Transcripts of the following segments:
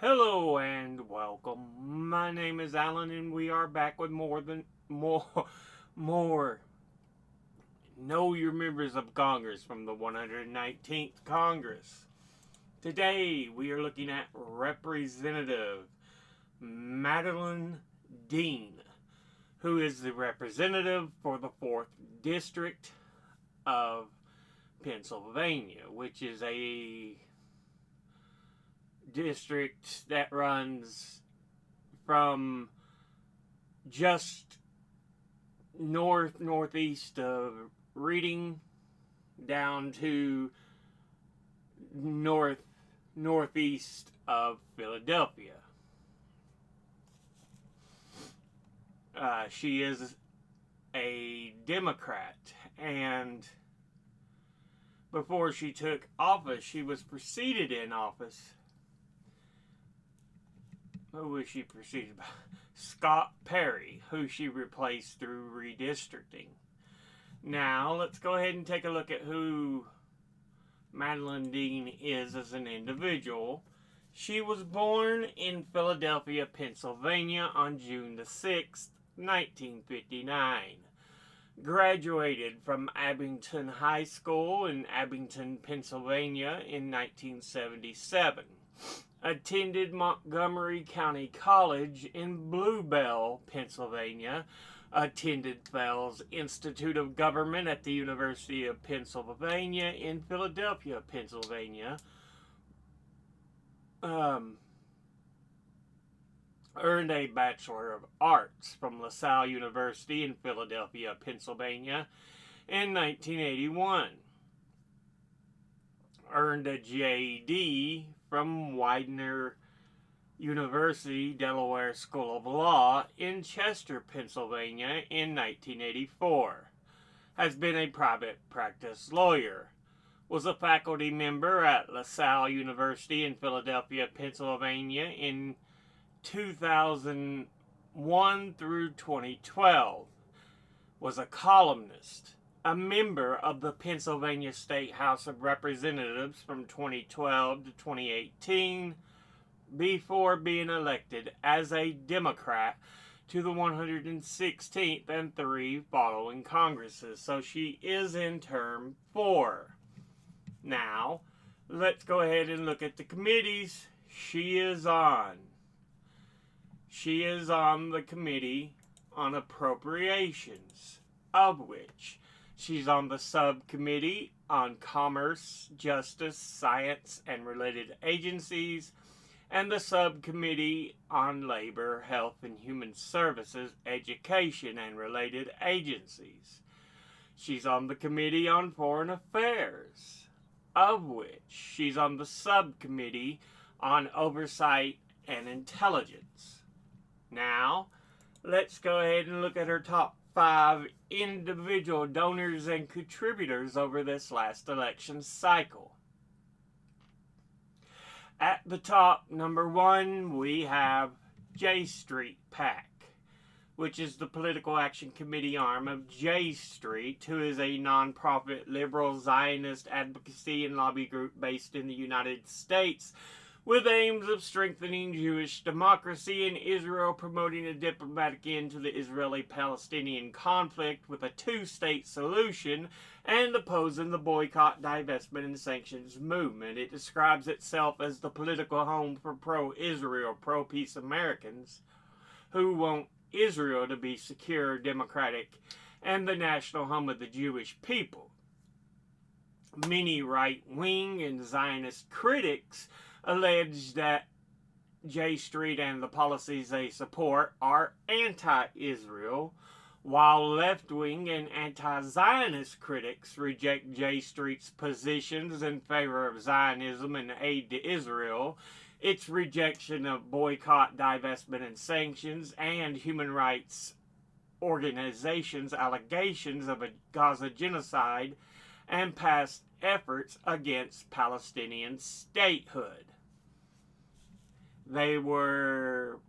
Hello and welcome. My name is Alan and we are back with more Know Your Members of Congress from the 119th Congress. Today we are looking at Representative Madeline Dean, who is the representative for the 4th District of Pennsylvania, which is a district that runs from just northeast of Reading down to northeast of Philadelphia. She is a Democrat, and before she took office, she was preceded in office. Who was she preceded by? Scott Perry, who she replaced through redistricting. Now, let's go ahead and take a look at who Madeline Dean is as an individual. She was born in Philadelphia, Pennsylvania on June the 6th, 1959. Graduated from Abington High School in Abington, Pennsylvania in 1977. Attended Montgomery County College in Blue Bell, Pennsylvania. Attended Fell's Institute of Government at the University of Pennsylvania in Philadelphia, Pennsylvania. Earned a Bachelor of Arts from LaSalle University in Philadelphia, Pennsylvania in 1981. Earned a JD from Widener University, Delaware School of Law in Chester, Pennsylvania in 1984. Has been a private practice lawyer. Was a faculty member at LaSalle University in Philadelphia, Pennsylvania in 2001 through 2012. Was a columnist. A member of the Pennsylvania State House of Representatives from 2012 to 2018 before being elected as a Democrat to the 116th and 3 following Congresses. So she is in term 4. Now, let's go ahead and look at the committees she is on. She is on the Committee on Appropriations, of which she's on the Subcommittee on Commerce, Justice, Science, and Related Agencies, and the Subcommittee on Labor, Health, and Human Services, Education, and Related Agencies. She's on the Committee on Foreign Affairs, of which she's on the Subcommittee on Oversight and Intelligence. Now, let's go ahead and look at her top 5 individual donors and contributors over this last election cycle. At the top, number 1, we have J Street PAC, which is the Political Action Committee arm of J Street, who is a nonprofit liberal Zionist advocacy and lobby group based in the United States, with aims of strengthening Jewish democracy in Israel, promoting a diplomatic end to the Israeli-Palestinian conflict with a two-state solution, and opposing the boycott, divestment, and sanctions movement. It describes itself as the political home for pro-Israel, pro-peace Americans who want Israel to be secure, democratic, and the national home of the Jewish people. Many right-wing and Zionist critics allege that J Street and the policies they support are anti-Israel, while left-wing and anti-Zionist critics reject J Street's positions in favor of Zionism and aid to Israel, its rejection of boycott, divestment, and sanctions, and human rights organizations' allegations of a Gaza genocide, and past efforts against Palestinian statehood. They were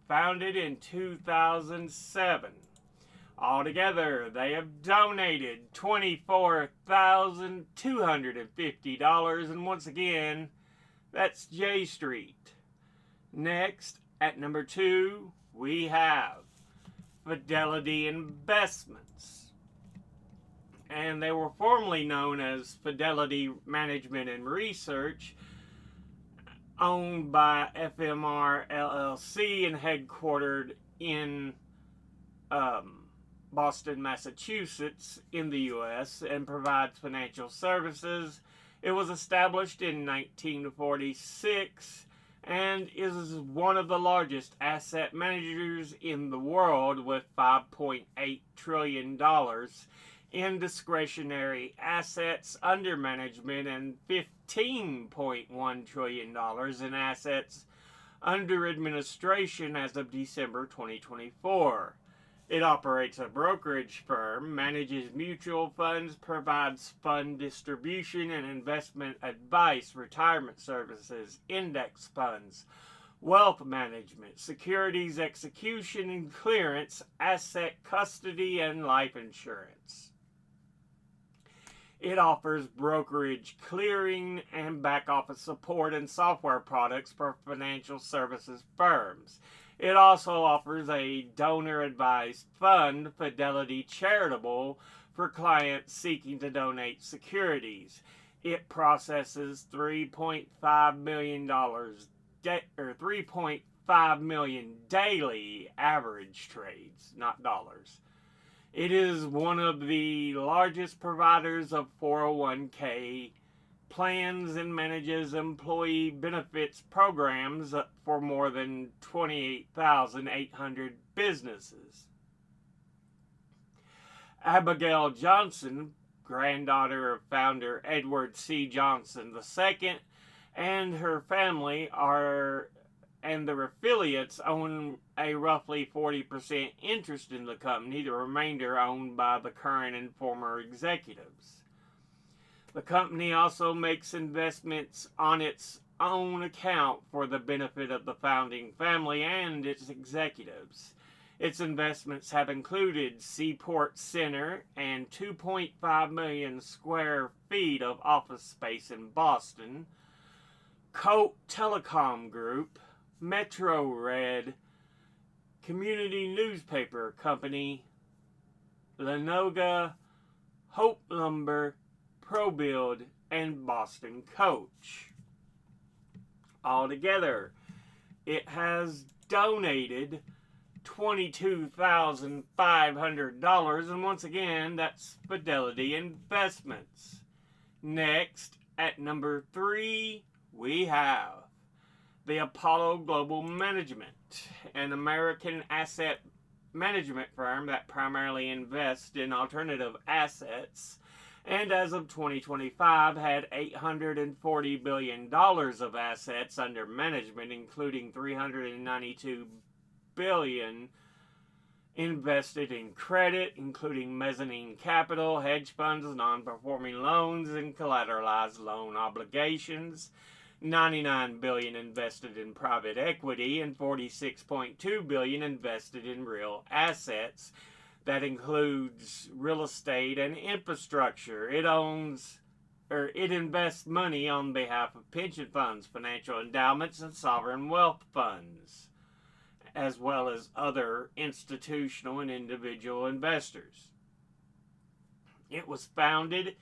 founded in 2007. Altogether, they have donated $24,250, and once again, That's J Street. Next, at number 2, we have Fidelity Investments. And they were formerly known as Fidelity Management and Research, owned by FMR LLC and headquartered in Boston, Massachusetts, in the U.S., and provides financial services. It was established in 1946 and is one of the largest asset managers in the world with $5.8 trillion in discretionary assets under management and $15.1 trillion in assets under administration as of December 2024. It operates a brokerage firm, manages mutual funds, provides fund distribution and investment advice, retirement services, index funds, wealth management, securities execution and clearance, asset custody, and life insurance. It offers brokerage, clearing, and back office support and software products for financial services firms. It also offers a donor-advised fund, Fidelity Charitable, for clients seeking to donate securities. It processes $3.5 million 3.5 million daily average trades, not dollars. It is one of the largest providers of 401k plans and manages employee benefits programs for more than 28,800 businesses. Abigail Johnson, granddaughter of founder Edward C. Johnson II, and her family and their affiliates own a roughly 40% interest in the company, the remainder owned by the current and former executives. The company also makes investments on its own account for the benefit of the founding family and its executives. Its investments have included Seaport Center and 2.5 million square feet of office space in Boston, Colt Telecom Group, Metro Red, Community Newspaper Company, Lenoga, Hope Lumber, ProBuild, and Boston Coach. Altogether, it has donated $22,500, and once again, that's Fidelity Investments. Next, at number 3, we have the Apollo Global Management, an American asset management firm that primarily invests in alternative assets, and as of 2025 had $840 billion of assets under management, including $392 billion invested in credit, including mezzanine capital, hedge funds, non-performing loans, and collateralized loan obligations, $99 billion invested in private equity, and $46.2 billion invested in real assets. That includes real estate and infrastructure. It invests money on behalf of pension funds, financial endowments, and sovereign wealth funds, as well as other institutional and individual investors. It was founded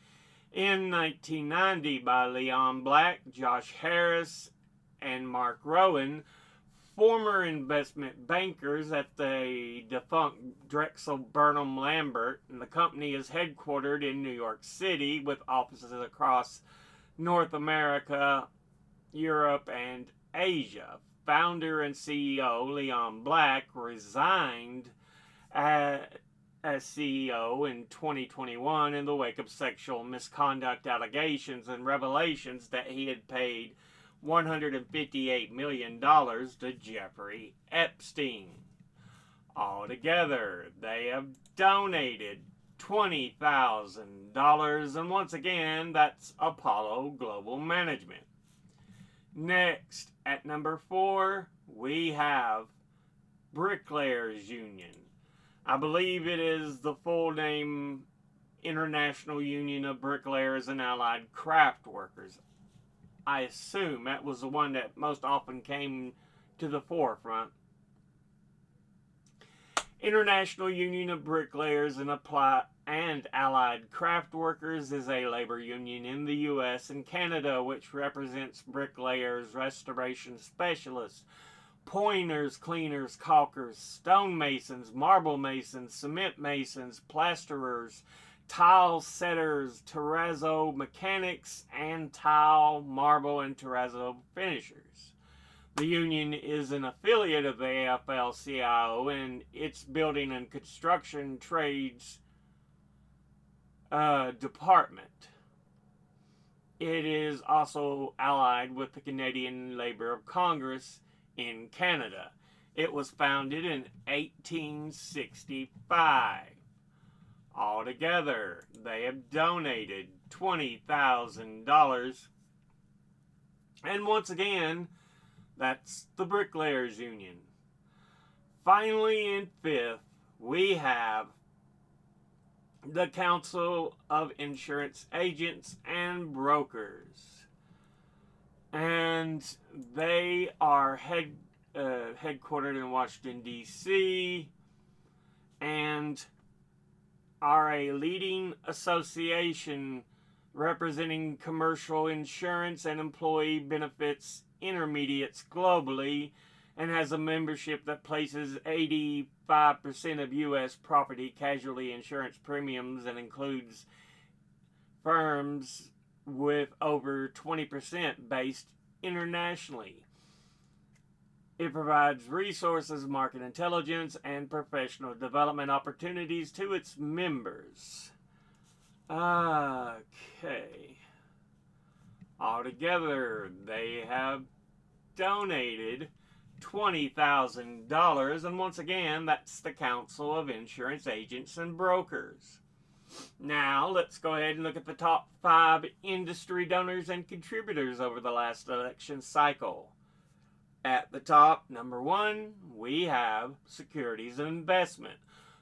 in 1990 by Leon Black, Josh Harris, and Mark Rowan, former investment bankers at the defunct Drexel Burnham Lambert, and the company is headquartered in New York City with offices across North America, Europe, and Asia. Founder and CEO Leon Black resigned as CEO in 2021 in the wake of sexual misconduct allegations and revelations that he had paid $158 million to Jeffrey Epstein. Altogether, they have donated $20,000, and once again, that's Apollo Global Management. Next, at number 4, we have Bricklayers Union. I believe it is the full name International Union of Bricklayers and Allied Craft Workers. I assume that was the one that most often came to the forefront. International Union of Bricklayers and Allied Craft Workers is a labor union in the U.S. and Canada which represents bricklayers, restoration specialists, pointers, cleaners, caulkers, stonemasons, marble masons, cement masons, plasterers, tile setters, terrazzo mechanics, and tile, marble, and terrazzo finishers. The union is an affiliate of the AFL-CIO and its building and construction trades department. It is also allied with the Canadian Labour of Congress in Canada. It was founded in 1865. Altogether, they have donated $20,000. And once again, that's the Bricklayers Union. Finally, in fifth, we have the Council of Insurance Agents and Brokers. And they are headquartered in Washington, D.C. and are a leading association representing commercial insurance and employee benefits intermediates globally, and has a membership that places 85% of U.S. property casualty insurance premiums and includes firms with over 20% based internationally. It provides resources, market intelligence, and professional development opportunities to its members. Okay. Altogether, they have donated $20,000, and once again, that's the Council of Insurance Agents and Brokers. Now, let's go ahead and look at the top 5 industry donors and contributors over the last election cycle. At the top, number 1, we have Securities and Investment,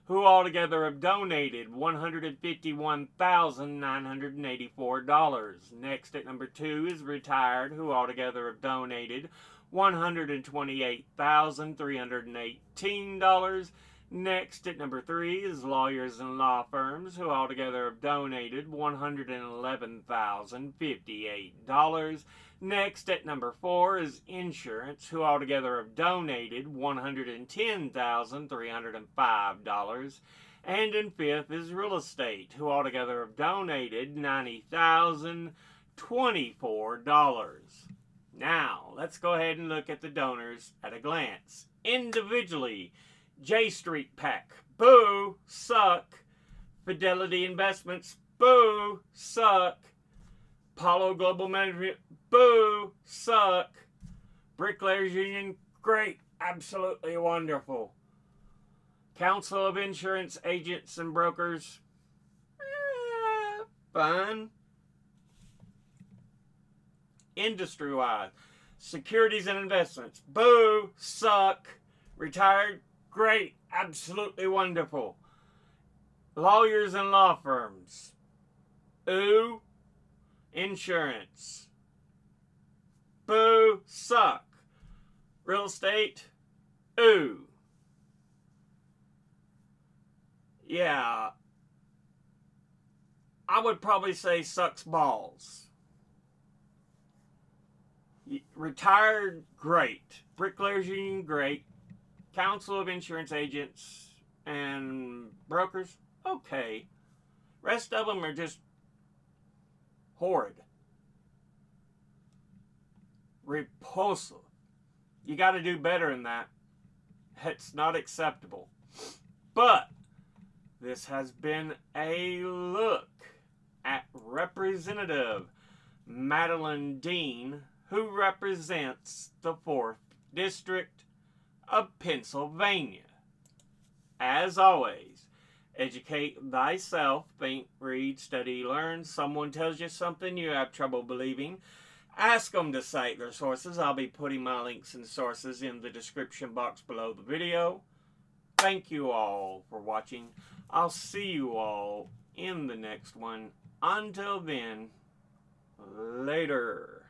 who altogether have donated $151,984. Next at number 2 is Retired, who altogether have donated $128,318. Next at number 3 is Lawyers and Law Firms, who altogether have donated $111,058. Next at number 4 is Insurance, who altogether have donated $110,305. And in 5th is Real Estate, who altogether have donated $90,024. Now, let's go ahead and look at the donors at a glance. Individually, J Street PAC, boo, suck. Fidelity Investments, boo, suck. Apollo Global Management, boo, suck. Bricklayers Union, great, absolutely wonderful. Council of Insurance Agents and Brokers, fun. Industry-wise, Securities and Investments, boo, suck. Retired, great, absolutely wonderful. Lawyers and Law Firms, ooh. Insurance, boo, suck. Real Estate, ooh. Yeah, I would probably say sucks balls. Retired, great. Bricklayers Union, great. Council of Insurance Agents and Brokers, okay. Rest of them are just horrid. Repulsive. You got to do better than that. It's not acceptable. But this has been a look at Representative Madeline Dean, who represents the 4th District of Pennsylvania. As always, educate thyself, think, read, study, learn. Someone tells you something you have trouble believing, ask them to cite their sources. I'll be putting my links and sources in the description box below the video. Thank you all for watching. I'll see you all in the next one. Until then, later.